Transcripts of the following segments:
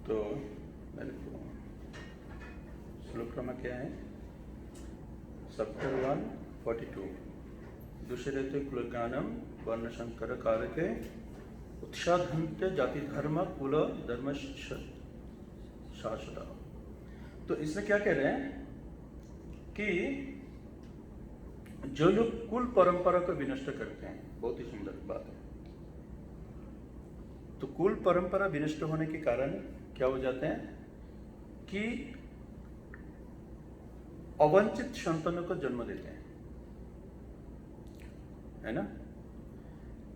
तो मेरे को श्लोक क्रमांक क्या है? चैप्टर 142 दूसरे तो कुलज्ञानम वर्णशंकर कारके उत्साधन्ते जाति धर्म कुल धर्म शाश्वत। तो इसमें क्या कह रहे हैं कि जो लोग कुल परंपरा को विनष्ट करते हैं, बहुत ही सुंदर बात है। तो कुल परंपरा विनष्ट होने के कारण क्या हो जाते हैं कि अवंचित संतानों को जन्म देते हैं, है ना।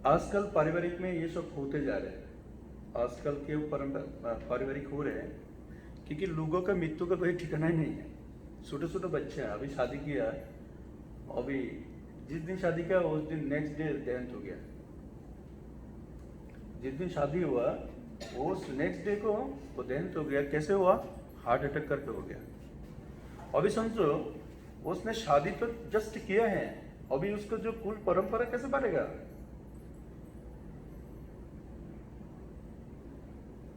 आजकल पारिवारिक में ये सब होते जा रहे हैं। आजकल के परंपरा पारिवारिक हो रहे हैं क्योंकि लोगों का मृत्यु का कोई ठिकाना ही नहीं है। छोटे छोटे बच्चे हैं, अभी शादी किया, अभी जिस दिन शादी किया उस दिन नेक्स्ट डे देहांत हो गया। जिस दिन शादी हुआ उस नेक्स्ट डे को वो देहांत हो गया। कैसे हुआ? हार्ट अटैक करके हो गया। अभी समझो उसने शादी तो जस्ट किया है, अभी उसको जो कुल परंपरा कैसे बढ़ेगा?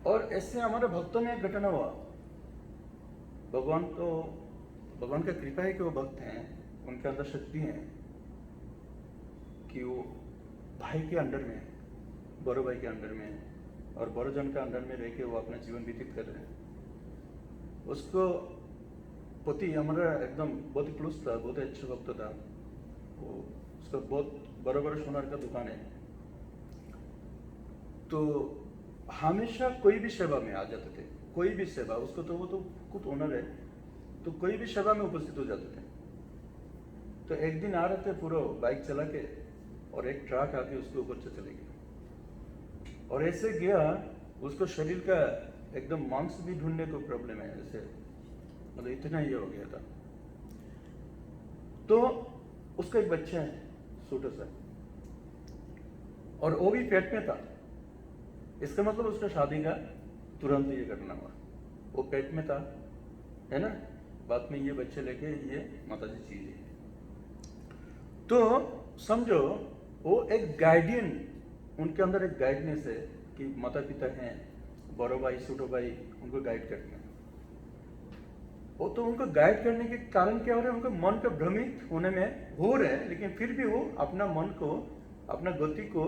और ऐसे हमारे भक्तों में एक घटना हुआ। भगवान का कृपा है कि वो भक्त हैं, उनके अंदर शक्ति है कि वो भाई के अंडर में, बड़े भाई के अंडर में और बड़े जन के अंडर में रह के वो अपना जीवन व्यतीत कर रहे हैं। उसको पति हमारा एकदम बहुत ही क्लोज था, बहुत ही अच्छा भक्त था वो। उसका बहुत बड़ा बड़ा सोनार का दुकान है। तो हमेशा कोई भी सेवा में आ जाते थे, कोई भी सेवा उसको, तो वो तो खुद ओनर है, तो कोई भी सेवा में उपस्थित हो जाते थे। तो एक दिन आ रहे थे पूरा बाइक चला के और एक ट्रक आके उसके ऊपर से चले गया और ऐसे गया उसको शरीर का एकदम मांस भी ढूंढने को प्रॉब्लम है, ऐसे मतलब इतना ये हो गया था। तो उसका एक बच्चा है छोटा सा और वो भी पेट में था। इसका मतलब उसका शादी का तुरंत ये घटना हुआ। वो पेट में था, है ना। बाद में ये बच्चे लेके ये माताजी चीज है। तो समझो वो एक गाइडियन, उनके अंदर एक गाइडनेस है कि माता पिता हैं, बड़ो भाई छोटो भाई उनको गाइड करते हैं। वो तो उनको गाइड करने के कारण क्या हो रहा है, उनका मन का भ्रमित होने में हो रहे हैं, लेकिन फिर भी वो अपना मन को, अपना गति को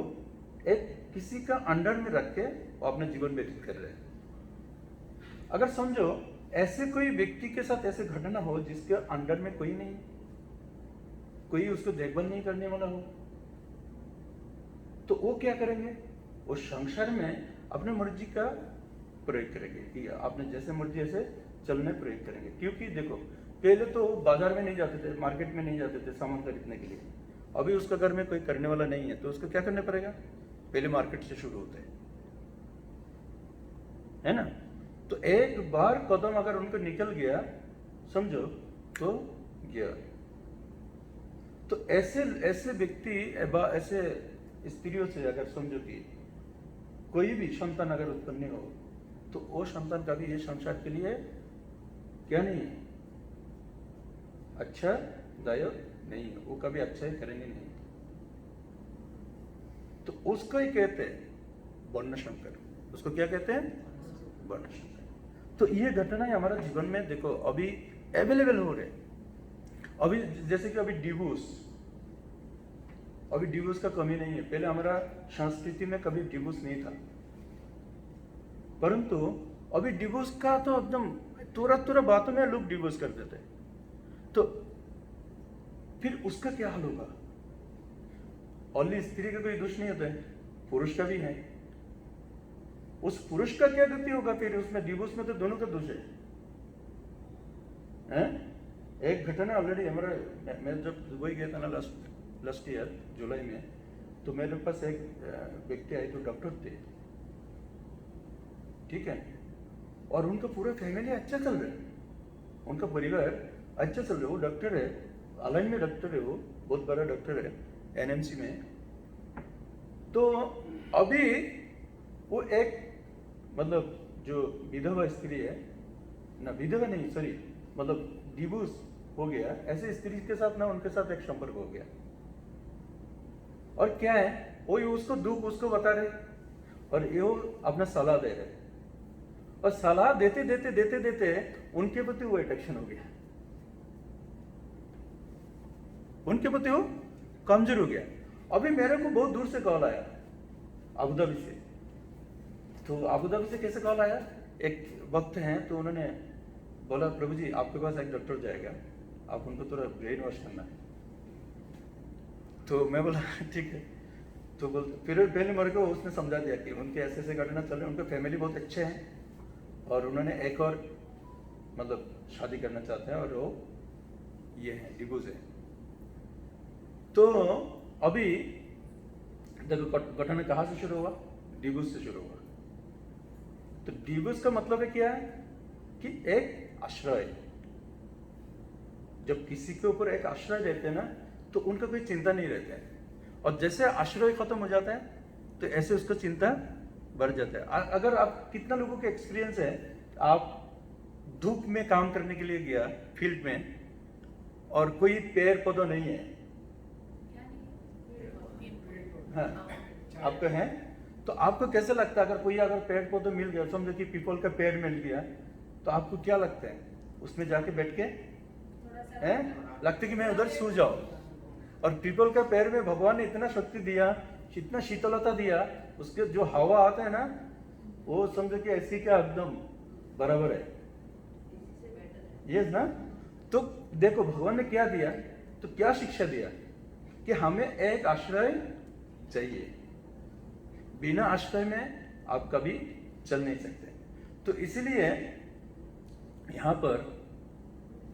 एक किसी का अंडर में रख के वो अपना जीवन व्यतीत कर रहे हैं। अगर समझो ऐसे कोई व्यक्ति के साथ ऐसे घटना हो जिसके अंडर में कोई नहीं, कोई उसको देखभाल नहीं करने वाला हो, तो वो क्या करेंगे? वो संसार में अपने मर्जी का प्रयोग करेंगे कि आपने जैसे मर्जी ऐसे चलने प्रयोग करेंगे। क्योंकि देखो पहले तो बाजार में नहीं जाते थे, मार्केट में नहीं जाते थे सामान खरीदने के लिए। अभी उसका घर में कोई करने वाला नहीं है तो उसको क्या करना पड़ेगा? पहले मार्केट से शुरू होते हैं, है ना। तो एक बार कदम अगर उनको निकल गया समझो तो गया। तो ऐसे व्यक्ति ऐसे स्त्रियों से अगर समझो कि कोई भी संतान अगर उत्पन्न हो तो वो संतान कभी ये संसार के लिए क्या नहीं है, अच्छा दायक नहीं है, वो कभी अच्छा ही करेंगे नहीं। तो उसको ही कहते हैं वर्णशंकर। उसको क्या कहते हैं? वर्णशंकर। तो ये घटनाएं हमारा जीवन में देखो अभी अवेलेबल हो रहे। अभी जैसे कि अभी डिवोर्स का कमी नहीं है। पहले हमारा संस्कृति में कभी डिवोर्स नहीं था, परंतु अभी डिवोर्स का तो एकदम तुरंत बातों में लोग डिवोर्स कर देते हैं। तो फिर उसका क्या हाल होगा? ओनली स्त्री का कोई दोष नहीं होता है, पुरुष का भी है। उस पुरुष का क्या गति होगा फिर उसमें? डिवोर्स में तो दोनों का दोष है। एक घटना ऑलरेडी हमारा, मैं जब दुबई गया था ना लास्ट ईयर जुलाई में, तो मेरे पास एक व्यक्ति आए जो डॉक्टर थे, ठीक है, और उनका पूरा फैमिली अच्छा चल रहा है, उनका परिवार अच्छा चल रहा है। वो डॉक्टर है, अलाइन में डॉक्टर है, वो बहुत बड़ा डॉक्टर है एनएमसी में। तो अभी वो एक मतलब जो विधवा स्त्री है ना, विधवा नहीं सॉरी, मतलब डिवोर्स हो गया, ऐसे स्त्री के साथ ना उनके साथ एक संपर्क हो गया। और क्या है, वो उसको दुख उसको बता रहे और ये अपना सलाह दे रहे। और सलाह देते देते देते देते उनके प्रति वो अट्रैक्शन हो गया, उनके प्रति वो कमजोर हो गया। अभी मेरे को बहुत दूर से कॉल आया, अबू धाबी से। तो अबू धाबी से कैसे कॉल आया, एक वक्त हैं तो उन्होंने बोला प्रभु जी आपके पास एक डॉक्टर जाएगा, आप उनको थोड़ा ब्रेन वॉश करना है। तो मैं बोला ठीक है। तो फिर पहले मेरे को उसने समझा दिया कि उनके ऐसे ऐसे घटना चल रहे, उनके फैमिली बहुत अच्छे हैं और उन्होंने एक और मतलब शादी करना चाहते हैं और वो ये है डिवोर्स है। तो अभी देखो घटना कहाँ से शुरू हुआ, डिवोर्स से शुरू हुआ। तो डिवोर्स का मतलब है क्या है कि एक आश्रय, जब किसी के ऊपर एक आश्रय देते हैं ना तो उनका कोई चिंता नहीं रहता है, और जैसे आश्रय खत्म हो जाता है तो ऐसे उसका चिंता बढ़ जाता है। अगर आप कितना लोगों के एक्सपीरियंस है, आप धूप में काम करने के लिए गया फील्ड में और कोई पेड़ पौधा नहीं है, हाँ आपका है, तो आपको कैसे लगता है अगर पेड़ पौधा मिल गया, समझो कि पीपल का पेड़ मिल गया, तो आपको क्या लगता है, उसमें जाके बैठ के हैं लगता है कि मैं उधर सो जाऊं। और पीपल का पेड़ में भगवान ने इतना शक्ति दिया, इतना शीतलता दिया, उसके जो हवा आता है ना वो समझो कि ऐसी क्या एकदम बराबर है, ये ना। तो देखो भगवान ने क्या दिया, तो क्या शिक्षा दिया कि हमें एक आश्रय चाहिए, बिना आश्रय में आप कभी चल नहीं सकते। तो इसलिए यहाँ पर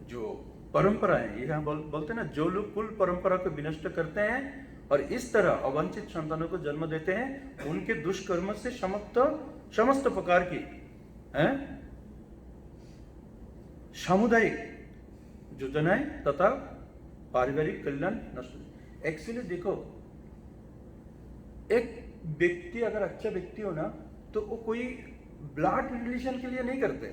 जो परंपरा है, यहाँ बोलते हैं ना, जो लोग कुल परंपरा को विनष्ट करते हैं और इस तरह अवांछित संतानों को जन्म देते हैं, उनके दुष्कर्म से समस्त प्रकार की सामुदायिक योजनाएं तथा पारिवारिक कल्याण नष्ट। एक्चुअली देखो, एक व्यक्ति अगर अच्छा व्यक्ति हो ना तो वो कोई ब्लड रिलेशन के लिए नहीं करते।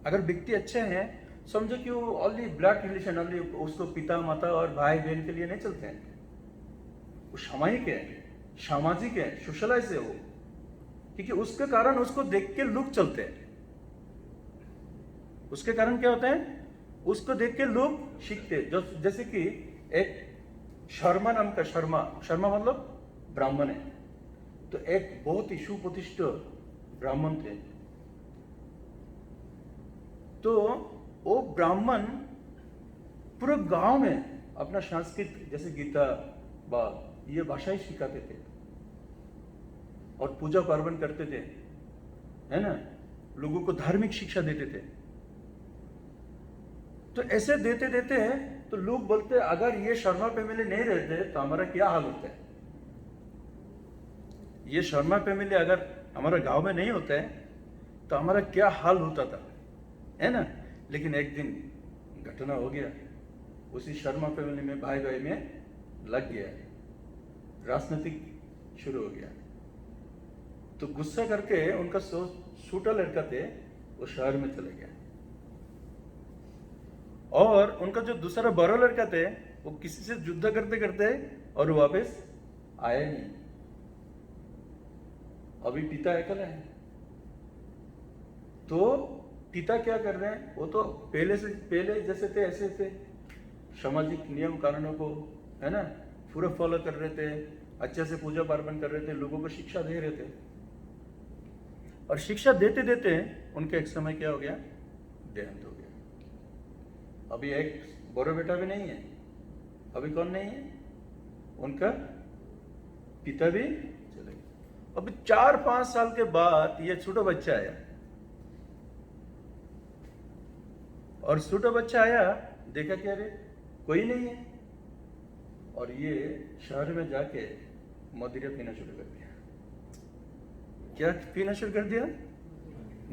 अगर व्यक्ति अच्छे हैं, समझो कि वो ओनली ब्लड रिलेशन, ओनली उसको पिता माता और भाई बहन के लिए नहीं चलते हैं, वो सामायिक है, सामाजिक है, सोशलाइज है वो, क्योंकि उसके कारण उसको देख के लोग चलते हैं। उसके कारण क्या होता है, उसको देख के लोग सीखते। जैसे कि एक शर्मा नाम का, शर्मा मतलब ब्राह्मण है, तो एक बहुत ही सुप्रतिष्ठित ब्राह्मण थे। तो वो ब्राह्मण पूरे गांव में अपना संस्कृत जैसे गीता बा ये भाषा ही सिखाते थे और पूजा पार्वण करते थे, है ना, लोगों को धार्मिक शिक्षा देते थे। तो ऐसे देते देते तो लोग बोलते अगर ये शर्मा फैमिली नहीं रहते तो हमारा क्या हाल होता है, ये शर्मा फैमिली अगर हमारा गांव में नहीं होता है तो हमारा क्या हाल होता था, है ना। लेकिन एक दिन घटना हो गया, उसी शर्मा फैमिली में भाई भाई में लग गया, राजनीतिक शुरू हो गया। तो गुस्सा करके उनका सूटा लड़का थे वो शहर में चले गया, और उनका जो दूसरा बड़ा लड़का थे वो किसी से युद्ध करते करते और वापस आया नहीं। अभी पिता अकेला है, तो पिता क्या कर रहे हैं, वो तो पहले जैसे थे ऐसे थे, सामाजिक नियम कानूनों को, है ना, पूरा फॉलो कर रहे थे, अच्छे से पूजा पार्वण कर रहे थे, लोगों को शिक्षा दे रहे थे। और शिक्षा देते देते उनके एक समय क्या हो गया, देहांत हो गया। अभी एक बड़ा बेटा भी नहीं है, अभी कौन नहीं है, उनका पिता भी चले गए। अभी 4-5 साल के बाद ये छोटा बच्चा आया, और छोटा बच्चा आया, देखा क्या रे कोई नहीं है, और ये शहर में जाके मदिरा पीना शुरू कर दिया। क्या पीना शुरू कर दिया,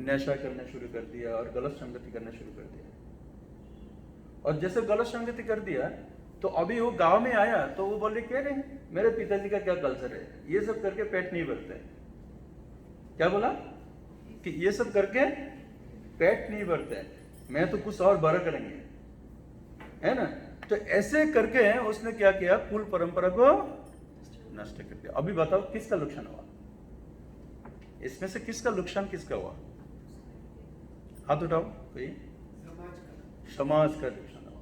नशा करना शुरू कर दिया और गलत संगति करना शुरू कर दिया। और जैसे गलत संगति कर दिया तो अभी वो गांव में आया तो वो बोले कह रहे मेरे पिताजी का क्या कल्चर है, ये सब करके पेट नहीं भरते। क्या बोला कि ये सब करके पेट नहीं भरते, मैं तो कुछ और बड़ा करेंगे, है ना। तो ऐसे करके उसने क्या किया, कुल परंपरा को नष्ट कर दिया। अभी बताओ किसका नुकसान हुआ, इसमें से किसका नुकसान किसका हुआ? हाथ उठाओ कोई। समाज का नुकसान हुआ।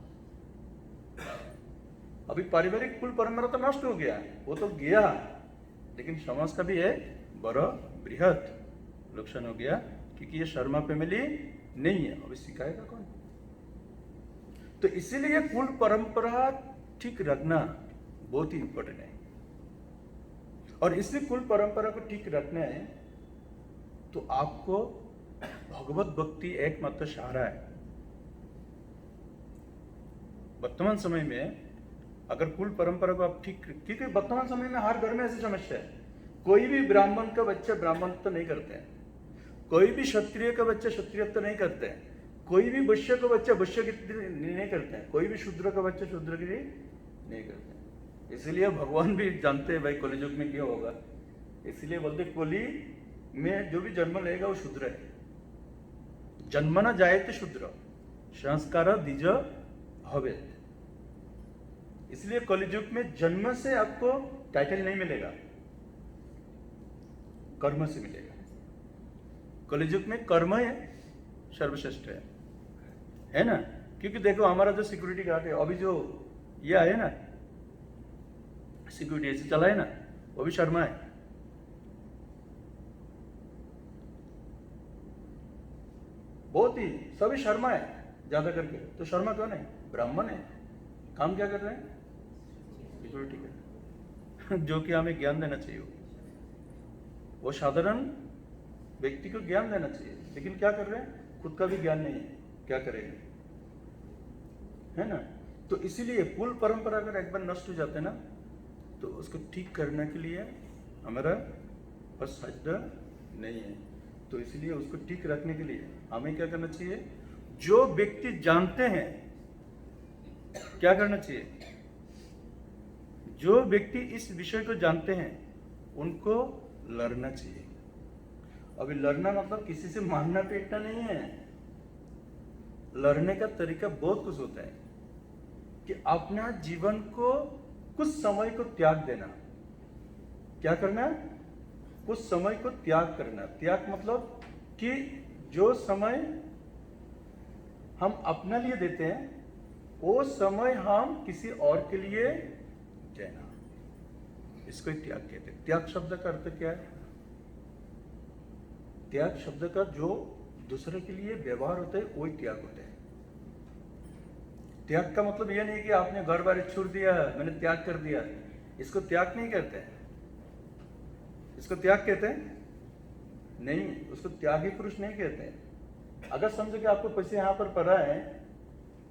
अभी पारिवारिक कुल परंपरा तो नष्ट हो गया, वो तो गया, लेकिन समाज का भी एक बड़ा बृहद नुकसान हो गया, क्योंकि ये शर्मा फैमिली नहीं है। अभी सिखाएगा कौन? तो इसीलिए कुल परंपरा ठीक रखना बहुत ही इंपॉर्टेंट है। और इसलिए कुल परंपरा को ठीक रखना है तो आपको भगवत भक्ति एकमात्र सहारा है। वर्तमान समय में अगर कुल परंपरा को आप ठीक, क्योंकि वर्तमान समय में हर घर में ऐसी समस्या है, कोई भी ब्राह्मण का बच्चा ब्राह्मणत्व नहीं करते हैं, कोई भी क्षत्रिय का बच्चा क्षत्रियत्व नहीं करते हैं, कोई भी वैश्य का बच्चा वैश्य की नहीं करते हैं, कोई भी शूद्र का बच्चा शूद्र की नहीं करते हैं। इसलिए भगवान भी जानते हैं भाई कलियुग में क्या होगा, इसलिए बोलते कली में जो भी जन्म लेगा वो शूद्र है। जन्म न जाए तो शूद्र, संस्कार द्विज हवे। इसलिए कलियुग में जन्म से आपको टाइटल नहीं मिलेगा, कर्म से मिलेगा। कलियुग में कर्म है सर्वश्रेष्ठ है ना? क्योंकि देखो हमारा जो सिक्योरिटी गार्ड है, अभी जो ये आए ना सिक्योरिटी ऐसे चलाए ना, वो भी शर्मा है। बहुत ही सभी शर्मा है ज्यादा करके। तो शर्मा कौन है? ब्राह्मण है। काम क्या कर रहे हैं? सिक्योरिटी का जो कि हमें ज्ञान देना चाहिए, वो साधारण व्यक्ति को ज्ञान देना चाहिए, लेकिन क्या कर रहे हैं? खुद का भी ज्ञान नहीं है, क्या करेंगे, है ना? तो इसीलिए कुल परंपरा अगर एक बार नष्ट हो जाते हैं ना, तो उसको ठीक करने के लिए हमारा बस साझा नहीं है। तो इसलिए उसको ठीक रखने के लिए हमें क्या करना चाहिए? जो व्यक्ति जानते हैं क्या करना चाहिए? जो व्यक्ति इस विषय को जानते हैं उनको लड़ना चाहिए। अभी लड़ना मतलब किसी से मारना पीटना नहीं है। लड़ने का तरीका बहुत कुछ होता है कि अपना जीवन को कुछ समय को त्याग देना। क्या करना? कुछ समय को त्याग करना। त्याग मतलब कि जो समय हम अपने लिए देते हैं वो समय हम किसी और के लिए देना, इसको त्याग कहते हैं। त्याग शब्द का अर्थ क्या है? त्याग शब्द का जो दूसरे के लिए व्यवहार होता है वही त्याग होता है। त्याग का मतलब यह नहीं कि आपने घर बार छोड़ दिया, मैंने त्याग कर दिया, इसको त्याग नहीं कहते। इसको त्याग कहते हैं नहीं, उसको त्यागी पुरुष नहीं कहते। अगर समझो कि आपको पैसे यहाँ पर पड़ा है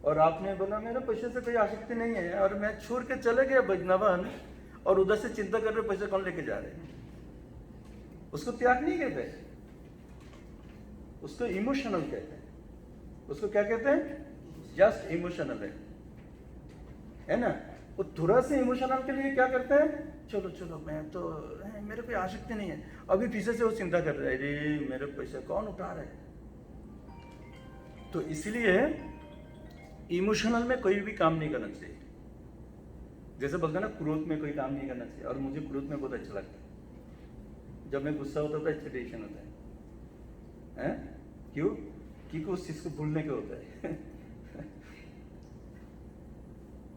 और आपने बोला मेरे पैसे से कोई आसक्ति नहीं है और मैं छोड़ के चले गया वृंदावन, और उधर से चिंता कर रहे पैसे कौन लेके जा रहे हैं, उसको त्याग नहीं कहते, उसको इमोशनल कहते हैं। उसको क्या कहते हैं? जस्ट इमोशनल है ना? वो थोड़ा से इमोशनल के लिए क्या करते हैं? चलो चलो मैं तो मेरे कोई आसक्ति नहीं है, अभी पीछे से वो चिंता कर रहा है, अरे मेरे पैसे कौन उठा रहा है। तो इसलिए इमोशनल में कोई भी काम नहीं करना चाहिए। जैसे बोलते हैं ना क्रोध में कोई काम नहीं करना चाहिए, और मुझे क्रोध में बहुत अच्छा लगता है। जब मैं गुस्सा होता है अच्छा टेंशन होता है, क्यों? क्योंकि उस चीज को भूलने का होता है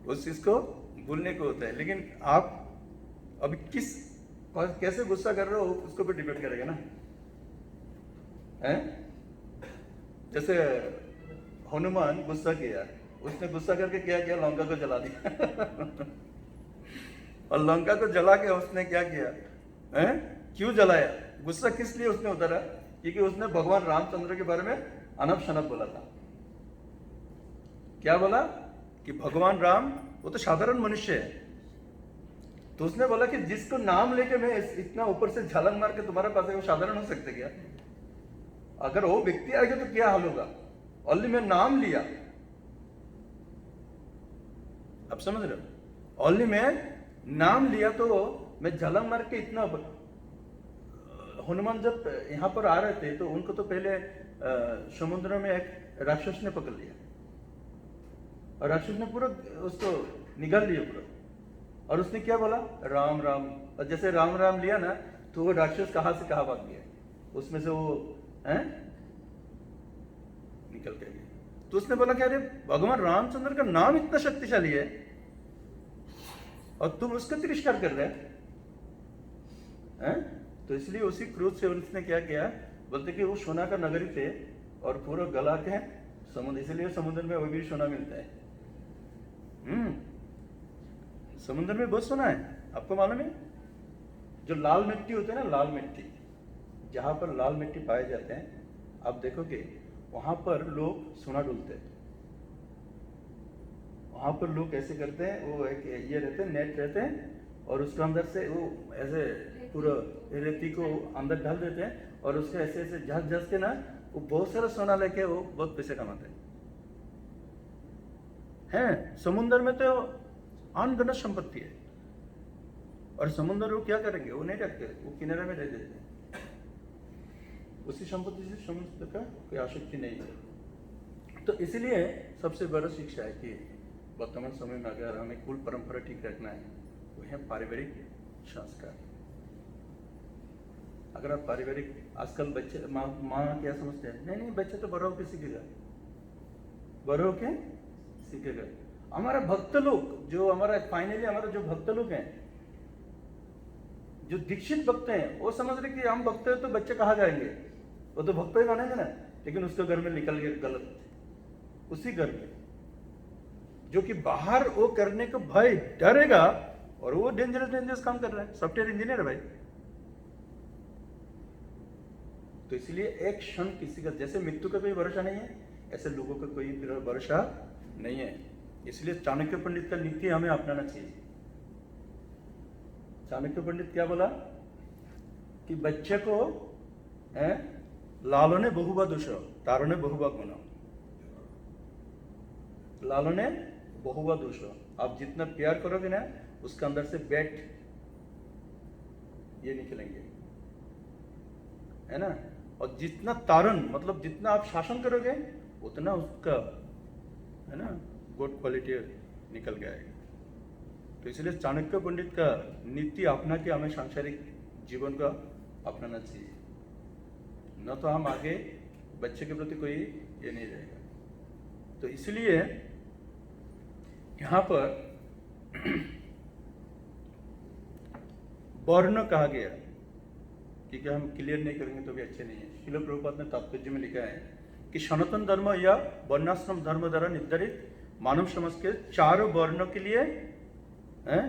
उस चीज को भूलने को होता है। लेकिन आप अभी कैसे गुस्सा कर रहे हो उसको भी डिपेंड करेगा ना, है? जैसे हनुमान गुस्सा किया, उसने गुस्सा करके क्या किया? लंका को जला दिया और लंका को जला के उसने क्या किया? क्यों जलाया? गुस्सा किस लिए उसने उतारा? क्योंकि उसने भगवान रामचंद्र के बारे में अनब शनब बोला था। क्या बोला? कि भगवान राम वो तो साधारण मनुष्य है, तो उसने बोला कि जिसको नाम लेके मैं इतना ऊपर से झलक मार के तुम्हारे पास है, वो साधारण हो सकते क्या? अगर वो व्यक्ति आएगा तो क्या हाल होगा? ओनली मैं नाम लिया, अब समझ रहे हो? ओनली मैं नाम लिया तो मैं झलक मार के इतना। हनुमान जब यहाँ पर आ रहे थे तो उनको तो पहले समुद्र में एक राक्षस ने पकड़ लिया, और राक्षस ने पूरा उसको निगल लिया पूरा, और उसने क्या बोला? राम राम। और जैसे राम राम लिया ना तो वो राक्षस कहां से कहां भाग गया। उसमें से वो हैं निकल के गए। तो उसने बोला कि अरे भगवान रामचंद्र का नाम इतना शक्तिशाली है और तुम उसका तिरस्कार कर रहे हैं? तो इसलिए उसी क्रोध से उसने क्या किया, बोलते कि वो सोना का नगरी थे और पूरा गला के समुद्र, इसलिए समुद्र में वो भी सोना मिलता है। समुद्र में बहुत सोना है, आपको मालूम है? जो लाल मिट्टी होती है ना, लाल मिट्टी, जहां पर लाल मिट्टी पाए जाते हैं, आप देखोगे वहां पर लोग सोना ढूंढते हैं। वहां पर लोग ऐसे करते हैं, वो एक ये रहते हैं, नेट रहते हैं और उसके अंदर से वो ऐसे पूरा रेती को अंदर डाल देते हैं और उसके ऐसे ऐसे झस झस के ना वो बहुत सारा सोना लेके वो बहुत पैसे कमाते हैं। समुद्र में तो अनगिनत संपत्ति है और समुद्र वो क्या करेंगे, वो नहीं रखते, वो किनारे में रह देते हैं। उसी संपत्ति से समुद्र का कोई आसक्ति नहीं है। तो इसलिए सबसे बड़ा शिक्षा है कि वर्तमान समय में अगर हमें कुल परंपरा ठीक रखना है, वो है पारिवारिक संस्कार। अगर आप पारिवारिक, आजकल बच्चे माँ क्या समझते हैं, नहीं बच्चे तो बड़ा होकर सीखेगा, बड़ा होके सीखेगा। हमारा भक्त लोग जो हमारा फाइनली हमारा जो भक्त लोग हैं, जो दीक्षित भक्त हैं, वो समझ रहे कि हम भक्त हैं तो बच्चे कहाँ जाएंगे, वो तो भक्त ही बनेंगे ना। लेकिन उसके घर में निकल गए गलत, उसी घर में जो कि बाहर वो करने को भय डरेगा और वो डेंजरस काम कर रहा है, सॉफ्टवेयर इंजीनियर है भाई। तो इसलिए एक क्षण किसी का, जैसे मृत्यु का कोई भरोसा नहीं है, ऐसे लोगों का कोई भरोसा नहीं है। इसलिए चाणक्य पंडित का नीति हमें अपनाना चाहिए। चाणक्य पंडित क्या बोला कि बच्चे को लालोने बहुबा दोष तारोने बहुबा गुण। लालोने बहुबा दोष, आप जितना प्यार करोगे ना उसके अंदर से बैट ये निकलेंगे, है ना। और जितना तारण मतलब जितना आप शासन करोगे उतना उसका, है ना, गुड क्वालिटी निकल के आएगा। तो इसलिए चाणक्य पंडित का नीति अपना के हमें सांसारिक जीवन का अपनाना चाहिए, न तो हम आगे बच्चे के प्रति कोई ये नहीं रहेगा। तो इसलिए यहाँ पर वर्ण कहा गया, क्योंकि हम क्लियर नहीं करेंगे तो भी अच्छे नहीं है। श्रील प्रभुपाद ने तात्पर्य में लिखा है कि सनातन धर्म या वर्णाश्रम धर्म द्वारा निर्धारित मानव समाज के चारों वर्णों के लिए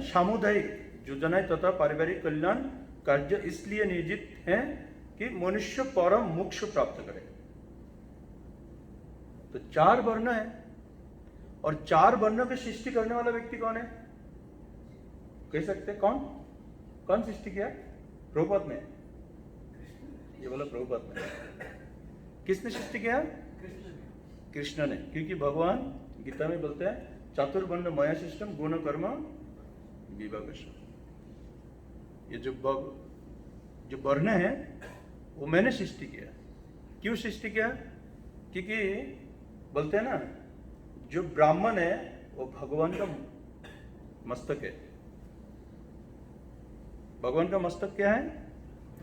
सामुदायिक योजनाएं तथा पारिवारिक कल्याण कार्य इसलिए नियोजित हैं कि मनुष्य परम मोक्ष प्राप्त करे। तो चार वर्ण है और चार वर्णों की सृष्टि करने वाला व्यक्ति कौन है, कह सकते हैं? कौन सृष्टि किया? प्रभुपाद ने, ये बोला प्रभुपाद ने। किसने सृष्टि किया? कृष्ण ने, क्योंकि भगवान गीता में बोलते हैं चातुर्वर्ण मया सिस्टम गुण कर्म विभाग। ये जो वर्ण है वो मैंने सृष्टि किया। क्यों सृष्टि किया? क्योंकि बोलते हैं ना जो ब्राह्मण है वो भगवान का मस्तक है। भगवान का मस्तक क्या है?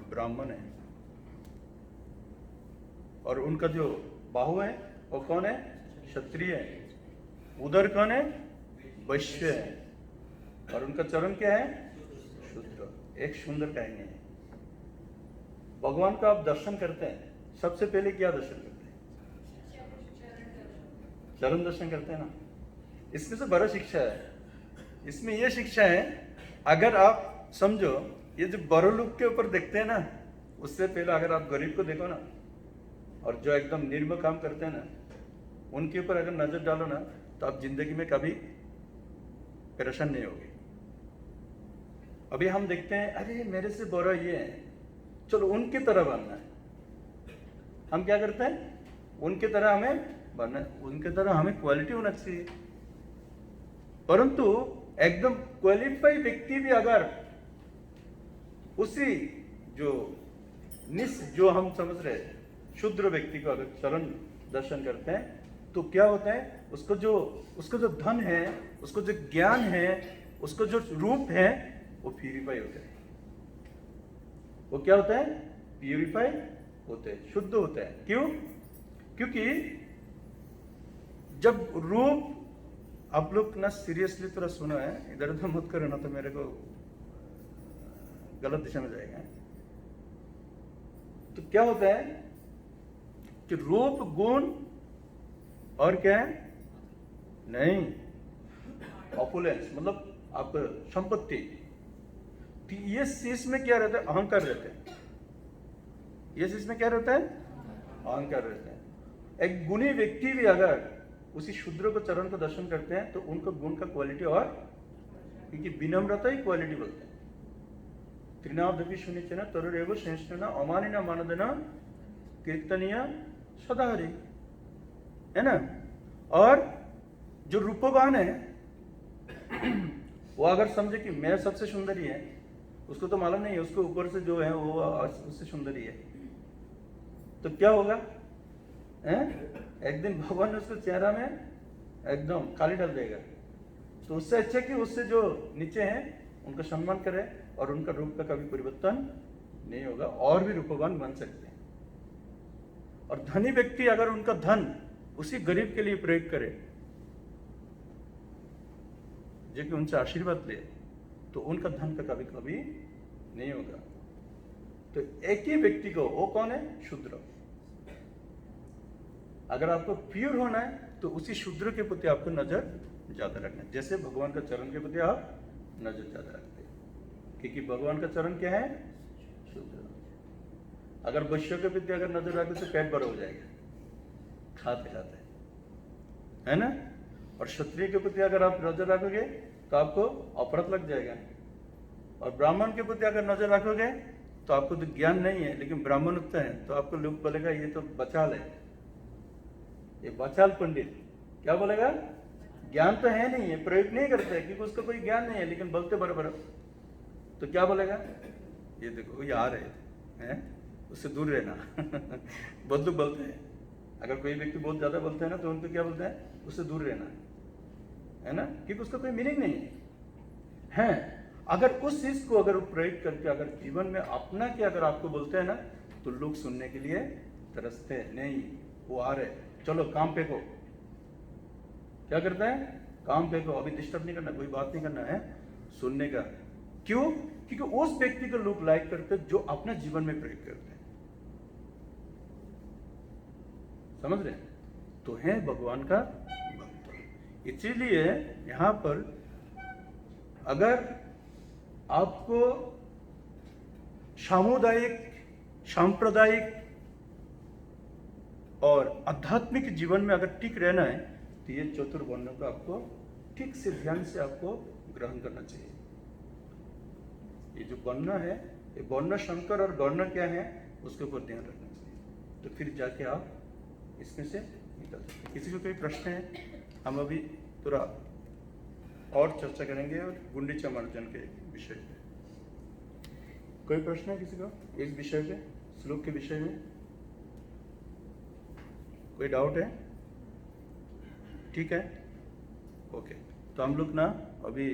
ब्राह्मण है। और उनका जो बाहु है वो कौन है? क्षत्रिय है। उदर कौन है? वैश्य है। और उनका चरण क्या है? शूद्र। एक सुंदर कहानी है। भगवान का आप दर्शन करते हैं, सबसे पहले क्या दर्शन करते हैं? चरण दर्शन करते हैं ना। इसमें से बड़ा शिक्षा है। इसमें यह शिक्षा है, अगर आप समझो ये जो बड़ों लोग के ऊपर देखते हैं ना, उससे पहले अगर आप गरीब को देखो ना, और जो एकदम निर्मम काम करते हैं ना, उनके ऊपर अगर नजर डालो ना, तो आप जिंदगी में कभी परेशान नहीं होगे। अभी हम देखते हैं अरे मेरे से बड़ा ये है, चलो उनकी तरह बनना है। हम क्या करते हैं? उनके तरह हमें बनना है, उनके तरह हमें क्वालिटी होना चाहिए। परंतु एकदम क्वालिफाइड व्यक्ति भी अगर उसी जो हम समझ रहे शुद्र व्यक्ति को अगर चरण दर्शन करते हैं, तो क्या होता है? उसको जो धन है, उसको जो ज्ञान है, उसको जो रूप है, वो प्यूरिफाई होता है। वो क्या होता है? प्यूरिफाई होते हैं, शुद्ध होते हैं। क्यों? क्योंकि जब रूप, आप लोग ना सीरियसली थोड़ा सुना है, इधर उधर मत करो ना तो मेरे को गलत दिशा में जाएगा। तो क्या होता है कि रूप गुण और क्या है, नहीं, ऑपुलेंस मतलब आप संपत्ति, तो ये चीज में क्या रहता है, अहंकार रहता है। ये चीज में क्या रहता है, अहंकार रहता है। एक गुणी व्यक्ति भी अगर उसी शूद्र को चरण को दर्शन करते हैं तो उनका गुण का क्वालिटी और, क्योंकि विनम्रता ही क्वालिटी बोलते हैं। त्रिनादपि सुनिचना तरुरेव श्रेष्ठना अमानिना मानदना कीर्तनीय सदाहरि, है ना। और जो रूपवान है वो अगर समझे कि मैं सबसे सुंदरी है, उसको तो मालूम नहीं है उसको ऊपर से जो है वो उससे सुंदरी है, तो क्या होगा, एक दिन भगवान ने उसको चेहरा में एकदम काली डाल देगा। तो उससे अच्छा कि उससे जो नीचे हैं उनका सम्मान करे और उनका रूप का कभी परिवर्तन नहीं होगा, और भी रूपवान बन सकते हैं। और धनी व्यक्ति अगर उनका धन उसी गरीब के लिए प्रयोग करे, जो कि उनसे आशीर्वाद ले, तो उनका धन का कभी कभी नहीं होगा। तो एक ही व्यक्ति को, वो कौन है, शूद्र। अगर आपको प्योर होना है तो उसी शूद्र के प्रति आपको नजर ज्यादा रखना है, जैसे भगवान का चरण के प्रति आप नजर ज्यादा रखते हैं, क्योंकि भगवान का चरण क्या है, शूद्र। अगर वैश्य के प्रति अगर नजर रखे तो पेट भरा हो जाएगा खाते खाते, है ना। और क्षत्रिय के प्रति अगर आप नजर रखोगे तो आपको अपराध लग जाएगा। और ब्राह्मण के प्रति अगर नजर रखोगे तो आपको तो ज्ञान नहीं है लेकिन ब्राह्मणत्व है, तो आपको लोग बोलेगा ये तो बचाल है, ये बचाल पंडित। क्या बोलेगा, ज्ञान तो है नहीं है, प्रयोग नहीं करते है क्योंकि उसका कोई ज्ञान नहीं है, लेकिन बोलते बराबर। तो क्या बोलेगा, ये देखो ये आ रहे हैं, उससे दूर रहना बहुत लोग बोलते हैं। अगर कोई व्यक्ति बहुत ज्यादा बोलते हैं ना तो उनको क्या बोलते हैं, उससे दूर रहना, है ना, क्योंकि उसका कोई मीनिंग नहीं है। अगर उस चीज को अगर प्रयोग करके अगर जीवन में अपना के अगर आपको बोलते हैं ना तो लोग सुनने के लिए तरसते हैं, नहीं वो आ रहे, चलो काम पे को, क्या करता है, काम पे को, अभी डिस्टर्ब नहीं करना, कोई बात नहीं करना है, सुनने का। क्यों? क्योंकि उस व्यक्ति को लोग लाइक करते हैं जो अपना जीवन में प्रयोग करते हैं, समझ रहे हैं? तो है भगवान का भक्त। इसीलिए यहां पर अगर आपको सामुदायिक, सांप्रदायिक और आध्यात्मिक जीवन में अगर टिक रहना है तो ये चतुर्वर्ण को आपको ठीक से ध्यान से आपको ग्रहण करना चाहिए। ये जो वर्ण है, ये वर्ण संकर और गर्ण क्या है उसके ऊपर ध्यान रखना चाहिए, तो फिर जाके आप इसमें से निकल सकते। किसी को कोई प्रश्न है, हम अभी थोड़ा और चर्चा करेंगे और गुंडीचा मार्जन के विषय पे। कोई प्रश्न है किसी को इस विषय पे, श्लोक के विषय में कोई डाउट है? ठीक है, ओके। तो हम लोग ना अभी